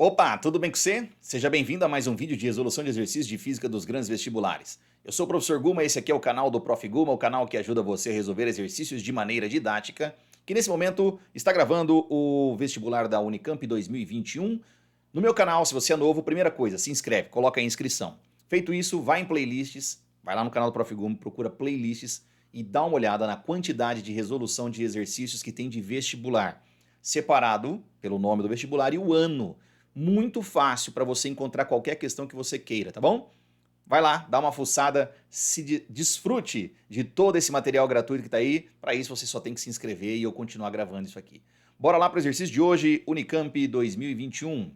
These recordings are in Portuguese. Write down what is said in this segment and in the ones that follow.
Opa, tudo bem com você? Seja bem-vindo a mais um vídeo de resolução de exercícios de física dos grandes vestibulares. Eu sou o professor Guma, esse aqui é o canal do Prof. Guma, o canal que ajuda você a resolver exercícios de maneira didática, que nesse momento está gravando o vestibular da Unicamp 2021. No meu canal, se você é novo, primeira coisa, se inscreve, coloca aí inscrição. Feito isso, vai em playlists, vai lá no canal do Prof. Guma, procura playlists e dá uma olhada na quantidade de resolução de exercícios que tem de vestibular, separado pelo nome do vestibular e o ano. Muito fácil para você encontrar qualquer questão que você queira, tá bom? Vai lá, dá uma fuçada, desfrute de todo esse material gratuito que tá aí. Para isso você só tem que se inscrever e eu continuar gravando isso aqui. Bora lá para o exercício de hoje, Unicamp 2021.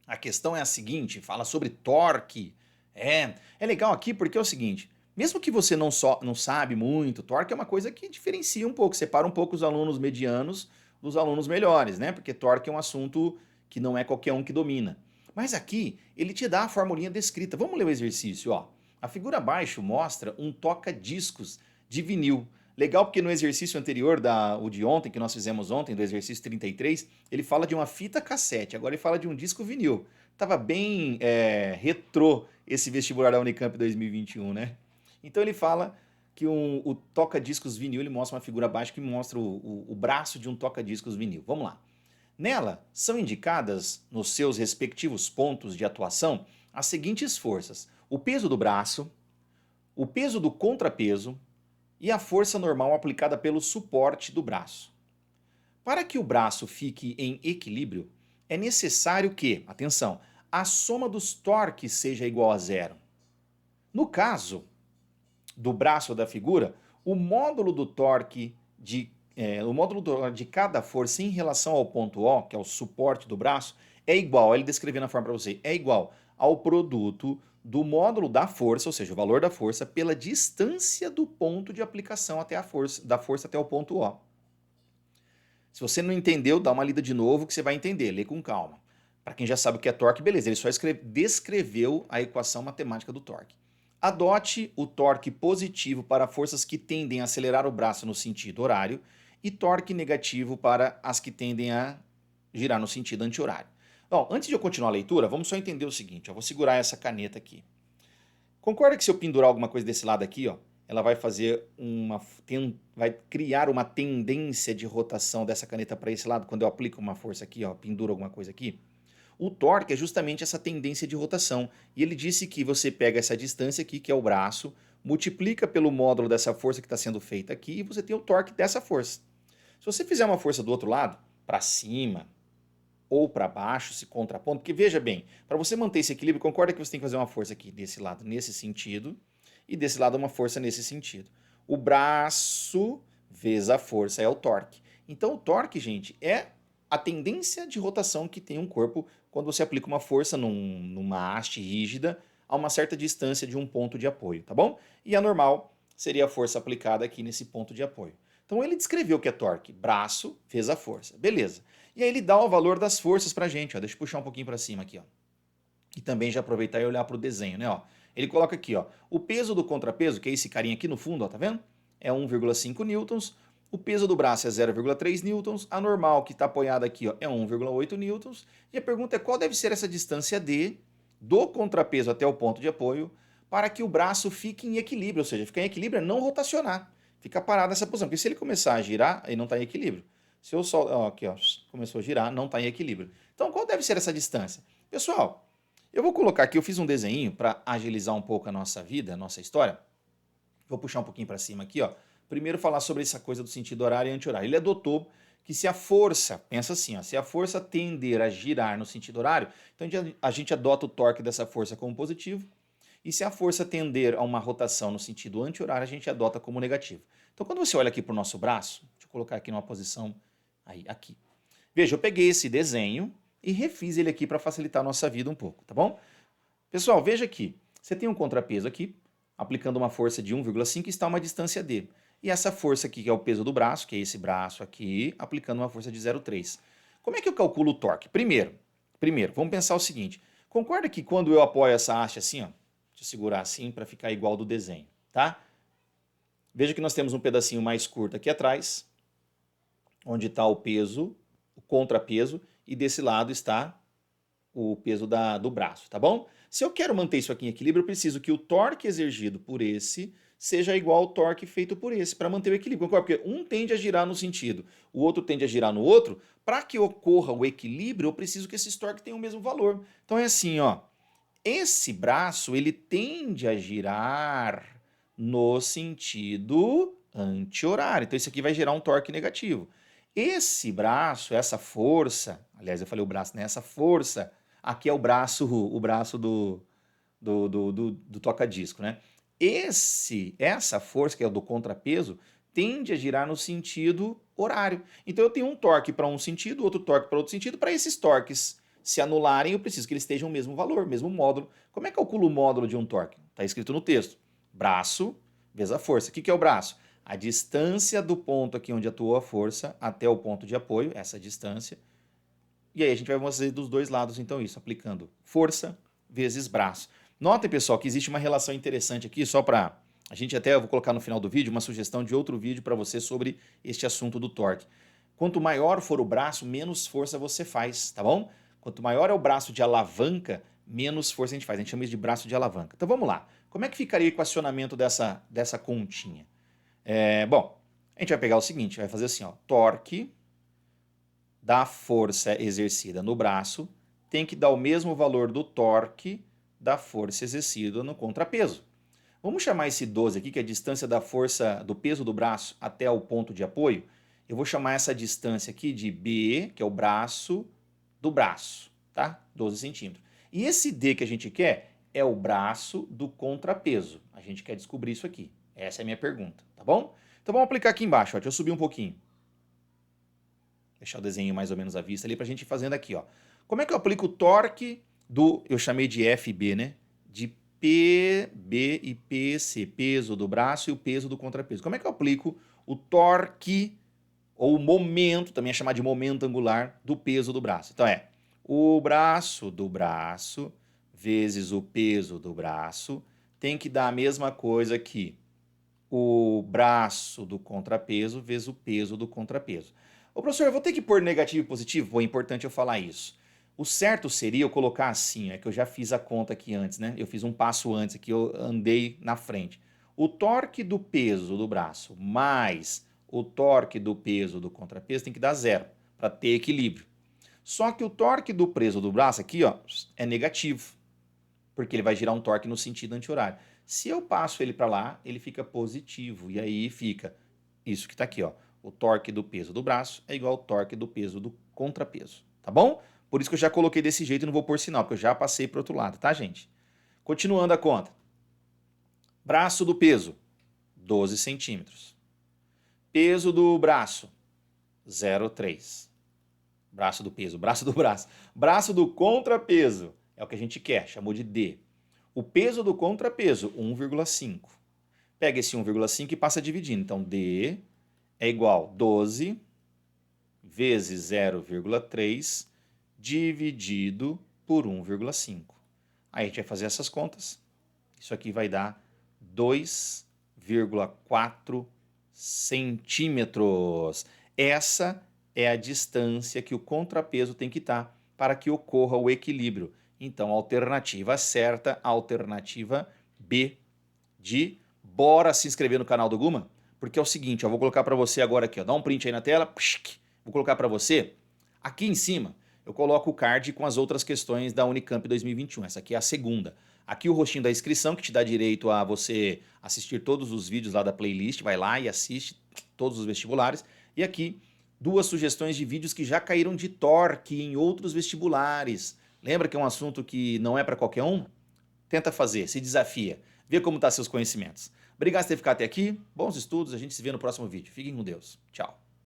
A questão é a seguinte, fala sobre torque. É legal aqui porque é o seguinte, mesmo que você não sabe muito, torque é uma coisa que diferencia um pouco, separa um pouco os alunos medianos dos alunos melhores, né? Porque torque é um assunto que não é qualquer um que domina. Mas aqui, ele te dá a formulinha descrita. Vamos ler o exercício, ó. A figura abaixo mostra um toca-discos de vinil. Legal porque no exercício anterior, o de ontem, que nós fizemos ontem, do exercício 33, ele fala de uma fita cassete, agora ele fala de um disco vinil. Tava bem retrô esse vestibular da Unicamp 2021, né? Então ele fala que o toca-discos vinil, ele mostra uma figura abaixo que mostra o braço de um toca-discos vinil. Vamos lá. Nela são indicadas, nos seus respectivos pontos de atuação, as seguintes forças: o peso do braço, o peso do contrapeso e a força normal aplicada pelo suporte do braço. Para que o braço fique em equilíbrio, é necessário que, atenção, a soma dos torques seja igual a zero. No caso do braço da figura, o módulo do torque de cada força em relação ao ponto O, que é o suporte do braço, é igual, ele descrevendo a forma para você, é igual ao produto do módulo da força, ou seja, o valor da força, pela distância do ponto de aplicação até a força, da força até o ponto O. Se você não entendeu, dá uma lida de novo que você vai entender, lê com calma. Para quem já sabe o que é torque, beleza, ele só descreveu a equação matemática do torque. Adote o torque positivo para forças que tendem a acelerar o braço no sentido horário e torque negativo para as que tendem a girar no sentido anti-horário. Bom, antes de eu continuar a leitura, vamos só entender o seguinte, eu vou segurar essa caneta aqui. Concorda que se eu pendurar alguma coisa desse lado aqui, ó, ela vai vai criar uma tendência de rotação dessa caneta para esse lado quando eu aplico uma força aqui, ó, penduro alguma coisa aqui? O torque é justamente essa tendência de rotação. E ele disse que você pega essa distância aqui, que é o braço, multiplica pelo módulo dessa força que está sendo feita aqui e você tem o torque dessa força. Se você fizer uma força do outro lado, para cima ou para baixo, se contrapondo, porque veja bem, para você manter esse equilíbrio, concorda que você tem que fazer uma força aqui desse lado nesse sentido e desse lado uma força nesse sentido. O braço vezes a força é o torque. Então o torque, gente, é a tendência de rotação que tem um corpo quando você aplica uma força numa haste rígida a uma certa distância de um ponto de apoio, tá bom? E a normal seria a força aplicada aqui nesse ponto de apoio. Então ele descreveu o que é torque, braço vezes a força, beleza. E aí ele dá o valor das forças pra gente, ó. Deixa eu puxar um pouquinho para cima aqui, ó. E também já aproveitar e olhar para o desenho, né, ó. Ele coloca aqui, ó, o peso do contrapeso, que é esse carinha aqui no fundo, ó, tá vendo? É 1,5 newtons. O peso do braço é 0,3 newtons. A normal, que está apoiada aqui, ó, é 1,8 newtons. E a pergunta é qual deve ser essa distância D do contrapeso até o ponto de apoio para que o braço fique em equilíbrio, ou seja, ficar em equilíbrio é não rotacionar. Fica parado nessa posição, porque se ele começar a girar, ele não está em equilíbrio. Se eu só, ó, aqui, ó, começou a girar, não está em equilíbrio. Então, qual deve ser essa distância? Pessoal, eu vou colocar aqui, eu fiz um desenho para agilizar um pouco a nossa vida, a nossa história. Vou puxar um pouquinho para cima aqui, ó. Primeiro falar sobre essa coisa do sentido horário e anti-horário. Ele adotou que se a força, pensa assim, ó, se a força tender a girar no sentido horário, então a gente adota o torque dessa força como positivo, e se a força tender a uma rotação no sentido anti-horário, a gente adota como negativo. Então quando você olha aqui para o nosso braço, deixa eu colocar aqui numa posição, aí, aqui. Veja, eu peguei esse desenho e refiz ele aqui para facilitar a nossa vida um pouco, tá bom? Pessoal, veja aqui, você tem um contrapeso aqui, aplicando uma força de 1,5 está a uma distância D. E essa força aqui, que é o peso do braço, que é esse braço aqui, aplicando uma força de 0,3. Como é que eu calculo o torque? Primeiro, vamos pensar o seguinte. Concorda que quando eu apoio essa haste assim, ó, deixa eu segurar assim para ficar igual ao do desenho, tá? Veja que nós temos um pedacinho mais curto aqui atrás, onde está o peso, o contrapeso, e desse lado está o peso do braço, tá bom? Se eu quero manter isso aqui em equilíbrio, eu preciso que o torque exergido por esse seja igual ao torque feito por esse, para manter o equilíbrio. Porque um tende a girar no sentido, o outro tende a girar no outro. Para que ocorra o equilíbrio, eu preciso que esses torques tenham o mesmo valor. Então é assim, ó. Esse braço, ele tende a girar no sentido anti-horário. Então isso aqui vai gerar um torque negativo. Esse braço, essa força, aliás, eu falei o braço, né? Essa força, aqui é o braço do toca-disco, né? Essa força, que é o do contrapeso, tende a girar no sentido horário. Então eu tenho um torque para um sentido, outro torque para outro sentido. Para esses torques se anularem, eu preciso que eles estejam o mesmo valor, mesmo módulo. Como é que eu calculo o módulo de um torque? Está escrito no texto. Braço vezes a força. O que é o braço? A distância do ponto aqui onde atuou a força até o ponto de apoio, essa distância. E aí a gente vai fazer dos dois lados, então, isso, aplicando força vezes braço. Notem, pessoal, que existe uma relação interessante aqui, só para... A gente até, eu vou colocar no final do vídeo, uma sugestão de outro vídeo para você sobre este assunto do torque. Quanto maior for o braço, menos força você faz, tá bom? Quanto maior é o braço de alavanca, menos força a gente faz. A gente chama isso de braço de alavanca. Então vamos lá. Como é que ficaria o equacionamento dessa continha? Bom, a gente vai pegar o seguinte, vai fazer assim, ó, torque da força exercida no braço tem que dar o mesmo valor do torque da força exercida no contrapeso. Vamos chamar esse 12 aqui, que é a distância da força, do peso do braço até o ponto de apoio. Eu vou chamar essa distância aqui de B, que é o braço do braço, tá? 12 centímetros. E esse D que a gente quer é o braço do contrapeso. A gente quer descobrir isso aqui. Essa é a minha pergunta, tá bom? Então vamos aplicar aqui embaixo, ó. Deixa eu subir um pouquinho. Deixar o desenho mais ou menos à vista ali pra gente ir fazendo aqui, ó. Como é que eu aplico o torque eu chamei de FB, né? De PB e PC, peso do braço e o peso do contrapeso. Como é que eu aplico o torque, ou o momento, também é chamado de momento angular, do peso do braço? Então é o braço do braço vezes o peso do braço tem que dar a mesma coisa que o braço do contrapeso vezes o peso do contrapeso. Ô professor, eu vou ter que pôr negativo e positivo? Pô, é importante eu falar isso. O certo seria eu colocar assim, é que eu já fiz a conta aqui antes, né? Eu fiz um passo antes aqui, eu andei na frente. O torque do peso do braço mais o torque do peso do contrapeso tem que dar zero, para ter equilíbrio. Só que o torque do peso do braço aqui, ó, é negativo, porque ele vai girar um torque no sentido anti-horário. Se eu passo ele para lá, ele fica positivo, e aí fica isso que está aqui, ó. O torque do peso do braço é igual ao torque do peso do contrapeso, tá bom? Por isso que eu já coloquei desse jeito e não vou pôr sinal, porque eu já passei para o outro lado, tá, gente? Continuando a conta. Braço do peso, 12 centímetros. Peso do braço, 0,3. Braço do peso, braço do braço. Braço do contrapeso, é o que a gente quer, chamou de D. O peso do contrapeso, 1,5. Pega esse 1,5 e passa dividindo. Então, D é igual a 12 vezes 0,3 dividido por 1,5. Aí a gente vai fazer essas contas. Isso aqui vai dar 2,4 centímetros. Essa é a distância que o contrapeso tem que estar para que ocorra o equilíbrio. Então, alternativa certa, alternativa B de bora se inscrever no canal do Guma, porque é o seguinte, eu vou colocar para você agora aqui, ó, dá um print aí na tela, vou colocar para você, aqui em cima eu coloco o card com as outras questões da Unicamp 2021, essa aqui é a segunda. Aqui o rostinho da inscrição, que te dá direito a você assistir todos os vídeos lá da playlist, vai lá e assiste todos os vestibulares, e aqui 2 sugestões de vídeos que já caíram de torque em outros vestibulares. Lembra que é um assunto que não é para qualquer um? Tenta fazer, se desafia, vê como estão seus conhecimentos. Obrigado por ter ficado até aqui, bons estudos, a gente se vê no próximo vídeo. Fiquem com Deus. Tchau.